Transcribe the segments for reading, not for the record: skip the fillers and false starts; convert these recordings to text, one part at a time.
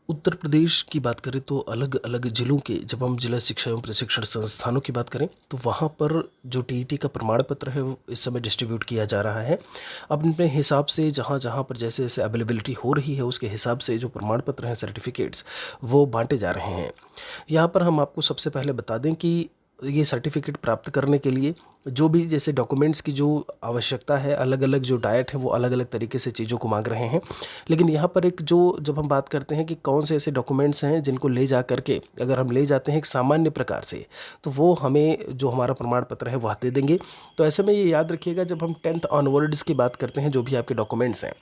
उत्तर प्रदेश की बात करें तो अलग अलग ज़िलों के जब हम जिला शिक्षा एवं प्रशिक्षण संस्थानों की बात करें तो वहाँ पर जो टीईटी का प्रमाण पत्र है वो इस समय डिस्ट्रीब्यूट किया जा रहा है। अपने हिसाब से जहाँ जहाँ पर जैसे जैसे अवेलेबिलिटी हो रही है उसके हिसाब से जो प्रमाण पत्र हैं सर्टिफिकेट्स वो बांटे जा रहे हैं। यहाँ पर हम आपको सबसे पहले बता दें कि ये सर्टिफिकेट प्राप्त करने के लिए जो भी जैसे डॉक्यूमेंट्स की जो आवश्यकता है, अलग अलग जो डाइट है वो अलग अलग तरीके से चीज़ों को मांग रहे हैं। लेकिन यहाँ पर एक जो जब हम बात करते हैं कि कौन से ऐसे डॉक्यूमेंट्स हैं जिनको ले जा करके अगर हम ले जाते हैं एक सामान्य प्रकार से तो वो हमें जो हमारा प्रमाण पत्र है वह दे देंगे। तो ऐसे में ये याद रखिएगा जब हम 10th ऑनवर्ड्स की बात करते हैं जो भी आपके डॉक्यूमेंट्स हैं,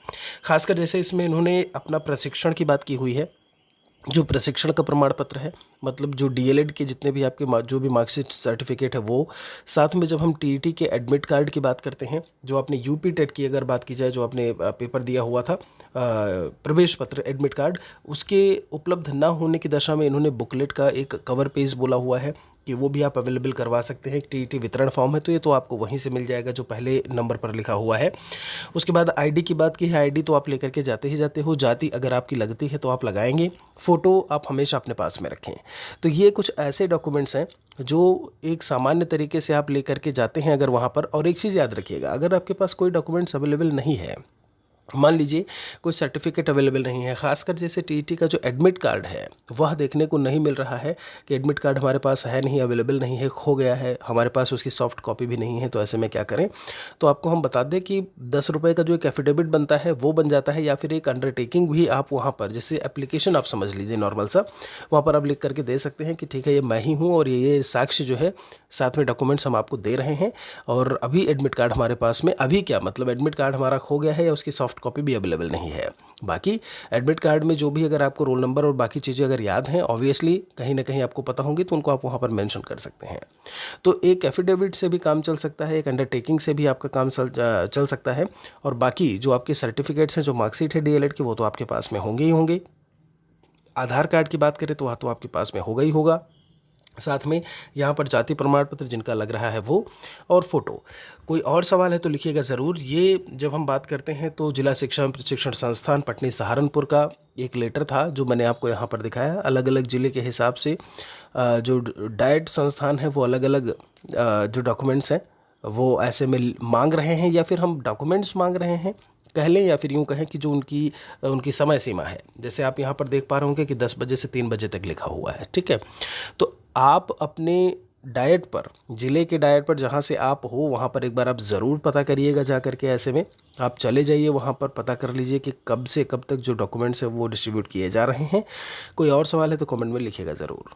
खासकर जैसे इसमें इन्होंने अपना प्रशिक्षण की बात की हुई है, जो प्रशिक्षण का प्रमाण पत्र है, मतलब जो डीएलएड के जितने भी आपके जो भी मार्कशीट सर्टिफिकेट है वो, साथ में जब हम टीईटी के एडमिट कार्ड की बात करते हैं, जो आपने यूपी टेट की अगर बात की जाए, जो आपने पेपर दिया हुआ था, प्रवेश पत्र एडमिट कार्ड, उसके उपलब्ध ना होने की दशा में इन्होंने बुकलेट का एक कवर पेज बोला हुआ है कि वो भी आप अवेलेबल करवा सकते हैं। टीईटी वितरण फॉर्म है तो ये तो आपको वहीं से मिल जाएगा जो पहले नंबर पर लिखा हुआ है। उसके बाद आईडी की बात की है, आईडी तो आप लेकर के जाते ही जाते हो, जाति अगर आपकी लगती है तो आप लगाएंगे, फ़ोटो आप हमेशा अपने पास में रखें। तो ये कुछ ऐसे डॉक्यूमेंट्स हैं जो एक सामान्य तरीके से आप लेकर के जाते हैं अगर वहाँ पर। और एक चीज़ याद रखिएगा, अगर आपके पास कोई डॉक्यूमेंट्स अवेलेबल नहीं है, मान लीजिए कोई सर्टिफिकेट अवेलेबल नहीं है, खासकर जैसे टीईटी का जो एडमिट कार्ड है वह देखने को नहीं मिल रहा है कि एडमिट कार्ड हमारे पास है नहीं, अवेलेबल नहीं है, खो गया है, हमारे पास उसकी सॉफ्ट कॉपी भी नहीं है, तो ऐसे में क्या करें। तो आपको हम बता दें कि 10 रुपये का जो एक एफिडेविट बनता है वो बन जाता है, या फिर एक अंडरटेकिंग भी आप वहाँ पर जैसे एप्लीकेशन आप समझ लीजिए नॉर्मल सा, वहाँ पर आप लिख करके दे सकते हैं कि ठीक है ये मैं ही हूँ और ये साक्ष्य जो है साथ में डॉक्यूमेंट्स हम आपको दे रहे हैं। और अभी एडमिट कार्ड हमारे पास में, अभी क्या मतलब एडमिट कार्ड हमारा खो गया है या उसकी सॉफ्ट कॉपी भी अवेलेबल नहीं है। बाकी एडमिट कार्ड में जो भी अगर आपको रोल नंबर और बाकी चीज़ें अगर याद हैं, ऑब्वियसली कहीं ना कहीं आपको पता होंगी, तो उनको आप वहाँ पर मेंशन कर सकते हैं। तो एक एफिडेविट से भी काम चल सकता है, एक अंडरटेकिंग से भी आपका काम चल सकता है। और बाकी जो आपके सर्टिफिकेट्स हैं, जो मार्कशीट है डीएलएड की, वो तो आपके पास में होंगे ही होंगे। आधार कार्ड की बात करें तो वह तो आपके पास में होगा ही होगा, साथ में यहाँ पर जाति प्रमाण पत्र जिनका लग रहा है वो, और फोटो। कोई और सवाल है तो लिखिएगा ज़रूर। ये जब हम बात करते हैं तो जिला शिक्षा एवं प्रशिक्षण संस्थान पटनी सहारनपुर का एक लेटर था जो मैंने आपको यहाँ पर दिखाया। अलग अलग ज़िले के हिसाब से जो डाइट संस्थान है वो अलग अलग जो डॉक्यूमेंट्स हैं वो ऐसे में मांग रहे हैं, या फिर हम डॉक्यूमेंट्स मांग रहे हैं कह लें, या फिर यूँ कहें कि जो उनकी उनकी समय सीमा है। जैसे आप यहाँ पर देख पा रहे होंगे कि 10 बजे से 3 बजे तक लिखा हुआ है, ठीक है। तो आप अपने डाइट पर, ज़िले के डाइट पर जहाँ से आप हो वहाँ पर एक बार आप ज़रूर पता करिएगा जा करके। ऐसे में आप चले जाइए वहाँ पर, पता कर लीजिए कि कब से कब तक जो डॉक्यूमेंट्स हैं वो डिस्ट्रीब्यूट किए जा रहे हैं। कोई और सवाल है तो कमेंट में लिखिएगा ज़रूर।